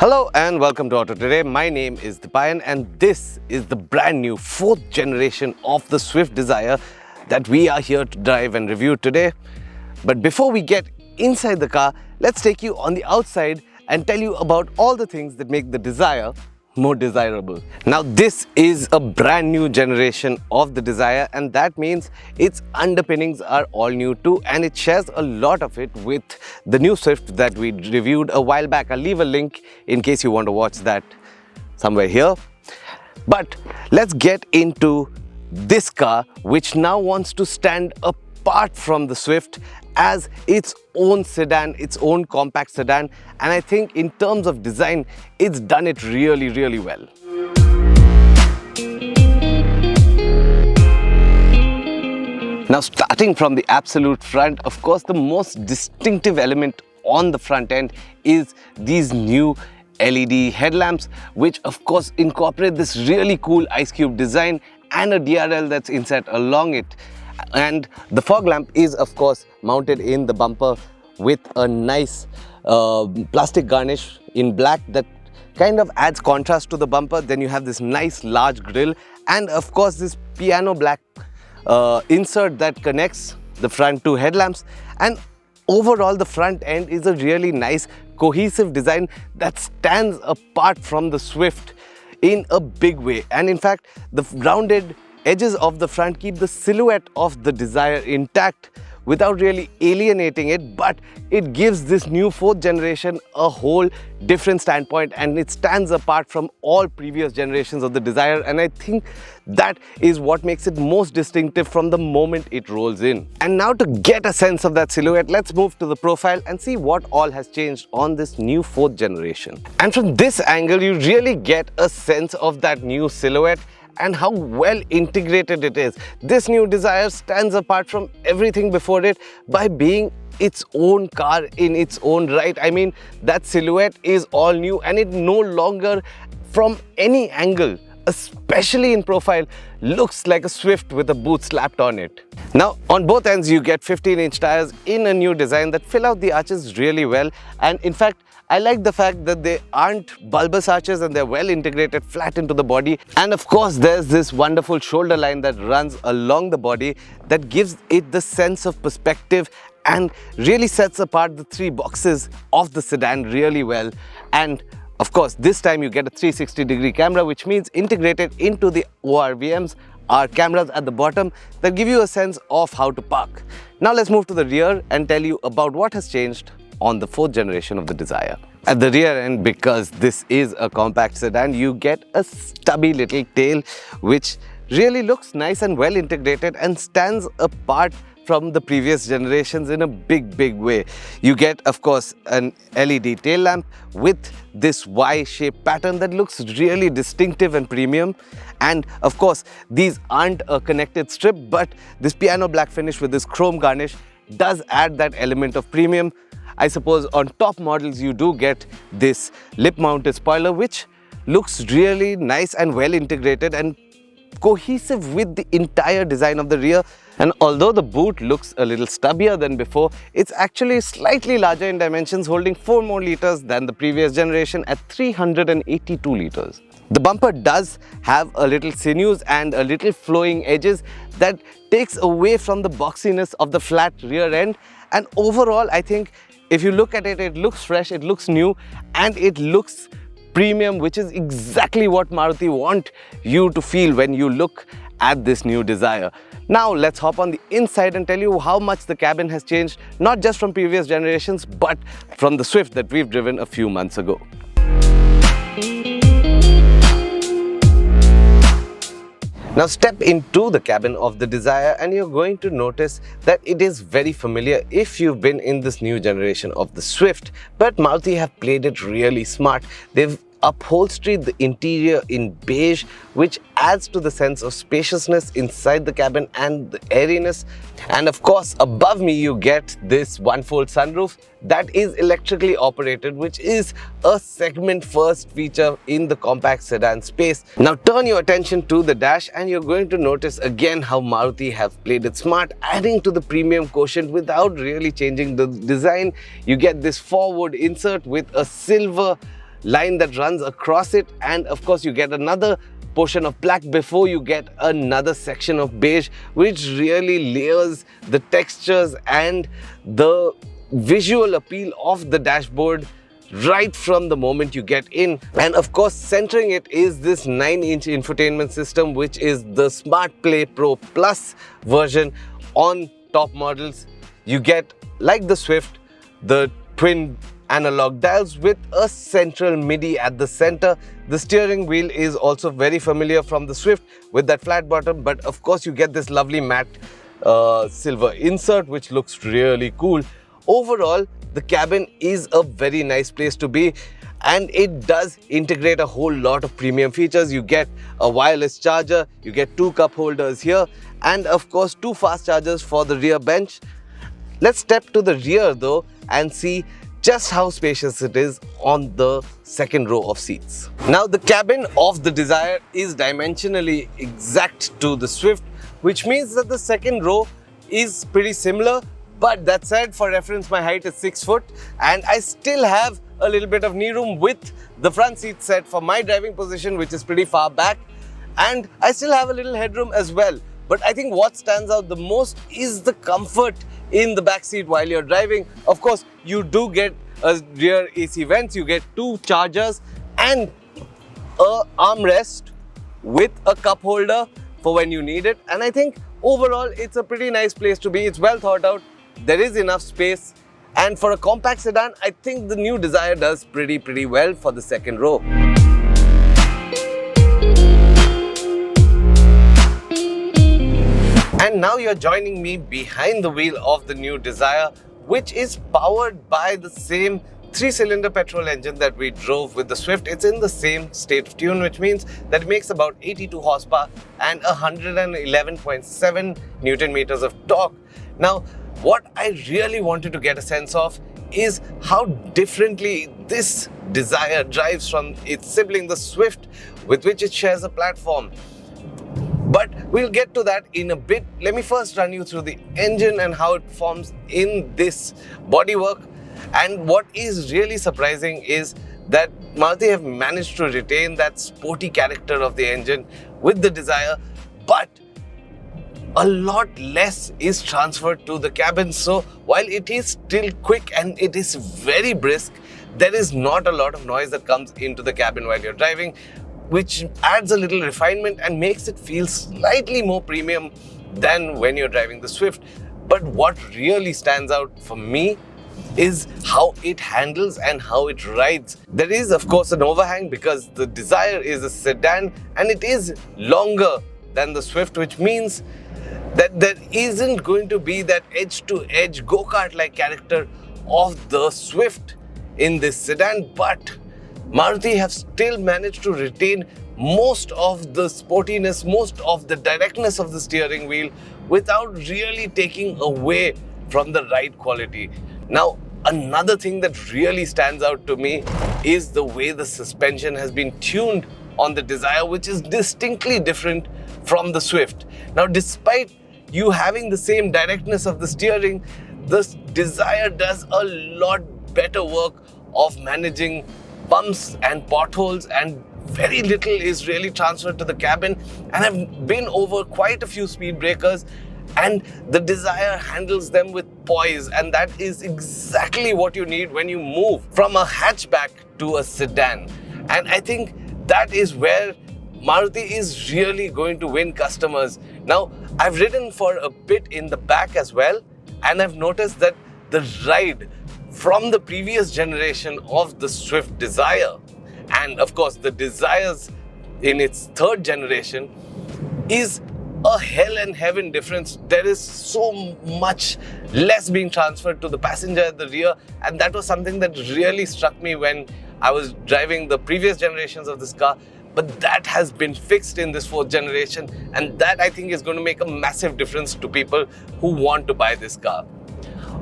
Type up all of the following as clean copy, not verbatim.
Hello and welcome to AutoToday. My name is Dipayan and this is the brand new 4th generation of the Swift Dzire that we are here to drive and review today. But before we get inside the car, let's take you on the outside and tell you about all the things that make the Dzire more desirable. Now this is a brand new generation of the Dzire and that means its underpinnings are all new too, and it shares a lot of it with the new Swift that we reviewed a while back. I'll leave a link in case you want to watch that somewhere here. But let's get into this car, which now wants to stand apart from the Swift as its own sedan, its own compact sedan, and I think in terms of design, it's done it really well. Now starting from the absolute front, of course the most distinctive element on the front end is these new LED headlamps, which of course incorporate this really cool ice cube design and a DRL that's inset along it. And the fog lamp is of course mounted in the bumper with a nice plastic garnish in black that kind of adds contrast to the bumper. Then you have this nice large grille and of course this piano black insert that connects the front two headlamps. And overall the front end is a really nice cohesive design that stands apart from the Swift in a big way. And in fact the rounded edges of the front keep the silhouette of the Dzire intact without really alienating it, but it gives this new 4th generation a whole different standpoint and it stands apart from all previous generations of the Dzire, and I think that is what makes it most distinctive from the moment it rolls in. And now to get a sense of that silhouette, let's move to the profile and see what all has changed on this new 4th generation. And from this angle you really get a sense of that new silhouette and how well integrated it is. This new Dzire stands apart from everything before it by being its own car in its own right. I mean, that silhouette is all new and it no longer from any angle, especially in profile, looks like a Swift with a boot slapped on it. Now on both ends you get 15-inch tires in a new design that fill out the arches really well, and in fact I like the fact that they aren't bulbous arches and they're well integrated flat into the body. And of course there's this wonderful shoulder line that runs along the body that gives it the sense of perspective and really sets apart the 3 boxes of the sedan really well. And of course this time you get a 360-degree camera, which means integrated into the ORVMs are cameras at the bottom that give you a sense of how to park. Now let's move to the rear and tell you about what has changed on the 4th generation of the Dzire. At the rear end, because this is a compact sedan, you get a stubby little tail which really looks nice and well integrated and stands apart from the previous generations in a big way. You get of course an LED tail lamp with this Y-shaped pattern that looks really distinctive and premium. And of course these aren't a connected strip, but this piano black finish with this chrome garnish does add that element of premium. I suppose on top models you do get this lip mounted spoiler which looks really nice and well integrated and cohesive with the entire design of the rear. And although the boot looks a little stubbier than before, it's actually slightly larger in dimensions, holding 4 more liters than the previous generation at 382 liters. The bumper does have a little sinews and a little flowing edges that takes away from the boxiness of the flat rear end. And overall I think if you look at it, it looks fresh, it looks new and it looks premium, which is exactly what Maruti want you to feel when you look at this new Dzire. Now let's hop on the inside and tell you how much the cabin has changed, not just from previous generations but from the Swift that we've driven a few months ago. Now step into the cabin of the Dzire and you're going to notice that it is very familiar if you've been in this new generation of the Swift, but Maruti have played it really smart. They've upholstered the interior in beige, which adds to the sense of spaciousness inside the cabin and the airiness. And of course above me you get this one-fold sunroof that is electrically operated, which is a segment first feature in the compact sedan space. Now turn your attention to the dash and you're going to notice again how Maruti have played it smart, adding to the premium quotient without really changing the design. You get this forward insert with a silver line that runs across it, and of course you get another portion of black before you get another section of beige, which really layers the textures and the visual appeal of the dashboard right from the moment you get in. And of course, centering it is this 9-inch infotainment system, which is the Smart Play Pro Plus version. On top models, you get, like the Swift, the twin analog dials with a central MIDI at the center. The steering wheel is also very familiar from the Swift with that flat bottom, but of course you get this lovely matte silver insert, which looks really cool. Overall, the cabin is a very nice place to be, and it does integrate a whole lot of premium features. You get a wireless charger, you get 2 cup holders here, and of course 2 fast chargers for the rear bench. Let's step to the rear though and see just how spacious it is on the second row of seats. Now, the cabin of the Dzire is dimensionally exact to the Swift, which means that the second row is pretty similar. But that said, for reference, my height is 6 foot and I still have a little bit of knee room with the front seat set for my driving position, which is pretty far back, and I still have a little headroom as well. But I think what stands out the most is the comfort in the back seat while you're driving. Of course, you do get a rear AC vents, you get 2 chargers and a armrest with a cup holder for when you need it. And I think overall, it's a pretty nice place to be. It's well thought out. There is enough space, and for a compact sedan, I think the new Dzire does pretty well for the second row. And now you're joining me behind the wheel of the new Dzire, which is powered by the same 3-cylinder petrol engine that we drove with the Swift. It's in the same state of tune, which means that it makes about 82 horsepower and 111.7 Newton meters of torque. Now, what I really wanted to get a sense of is how differently this Dzire drives from its sibling, the Swift, with which it shares a platform. But we'll get to that in a bit. Let me first run you through the engine and how it performs in this bodywork. And what is really surprising is that Maruti have managed to retain that sporty character of the engine with the Dzire, but a lot less is transferred to the cabin. So while it is still quick and it is very brisk, there is not a lot of noise that comes into the cabin while you're driving, which adds a little refinement and makes it feel slightly more premium than when you're driving the Swift. But what really stands out for me is how it handles and how it rides. There is of course an overhang because the Dzire is a sedan and it is longer than the Swift, which means that there isn't going to be that edge-to-edge go-kart-like character of the Swift in this sedan, but Maruti have still managed to retain most of the sportiness, most of the directness of the steering wheel without really taking away from the ride quality. Now, another thing that really stands out to me is the way the suspension has been tuned on the Dzire, which is distinctly different from the Swift. Now, despite you having the same directness of the steering, the Dzire does a lot better work of managing bumps and potholes, and very little is really transferred to the cabin. And I've been over quite a few speed breakers and the Dzire handles them with poise, and that is exactly what you need when you move from a hatchback to a sedan. And I think that is where Maruti is really going to win customers. Now, I've ridden for a bit in the back as well, and I've noticed that the ride from the previous generation of the Swift Dzire, and of course the Dzires in its 3rd generation, is a hell and heaven difference. There is so much less being transferred to the passenger at the rear, and that was something that really struck me when I was driving the previous generations of this car. But that has been fixed in this 4th generation, and that I think is going to make a massive difference to people who want to buy this car.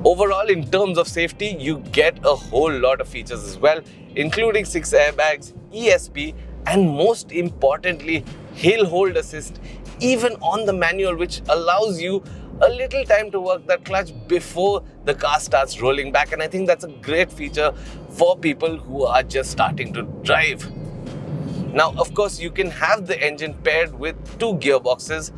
Overall, in terms of safety, you get a whole lot of features as well, including 6 airbags, ESP, and most importantly, hill hold assist, even on the manual, which allows you a little time to work that clutch before the car starts rolling back. And I think that's a great feature for people who are just starting to drive. Now, of course, you can have the engine paired with 2 gearboxes.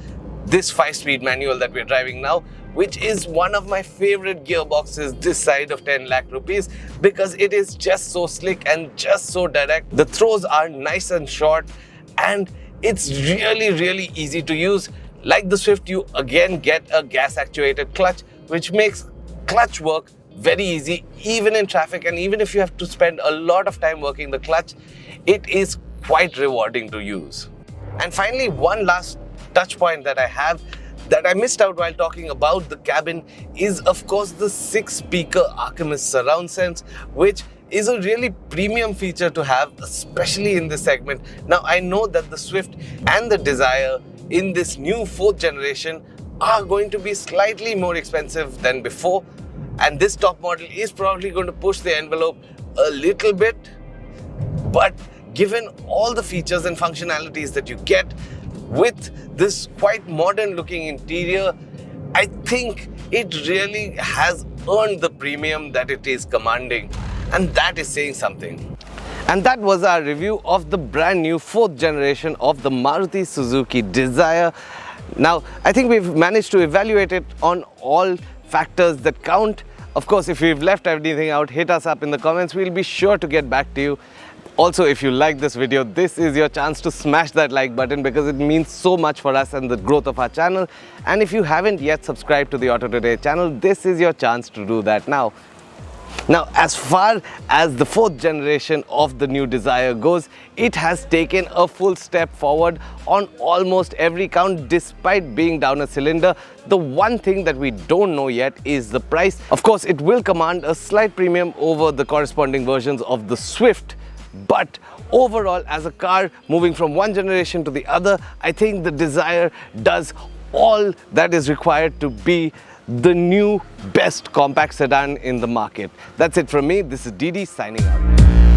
This 5-speed manual that we're driving now, which is one of my favorite gearboxes this side of 10 lakh rupees, because it is just so slick and just so direct. The throws are nice and short, and it's really easy to use. Like the Swift, you again get a gas actuated clutch, which makes clutch work very easy, even in traffic. And even if you have to spend a lot of time working the clutch, it is quite rewarding to use. And finally, one last touch point that I have that I missed out while talking about the cabin is, of course, the 6-speaker Archimist surround sounds, which is a really premium feature to have, especially in this segment. Now, I know that the Swift and the Dzire in this new 4th generation are going to be slightly more expensive than before, and this top model is probably going to push the envelope a little bit, but given all the features and functionalities that you get with this quite modern looking interior, I think it really has earned the premium that it is commanding, and that is saying something. And that was our review of the brand new 4th generation of the Maruti Suzuki Dzire. Now, I think we've managed to evaluate it on all factors that count. Of course, if we've left anything out, hit us up in the comments. We'll be sure to get back to you. Also, if you like this video, this is your chance to smash that like button, because it means so much for us and the growth of our channel. And if you haven't yet subscribed to the AutoToday channel, this is your chance to do that now. Now, as far as the 4th generation of the new Dzire goes, it has taken a full step forward on almost every count, despite being down a cylinder. The one thing that we don't know yet is the price. Of course, it will command a slight premium over the corresponding versions of the Swift. But overall, as a car moving from one generation to the other, I think the Dzire does all that is required to be the new best compact sedan in the market. That's it from me. This is Didi signing out.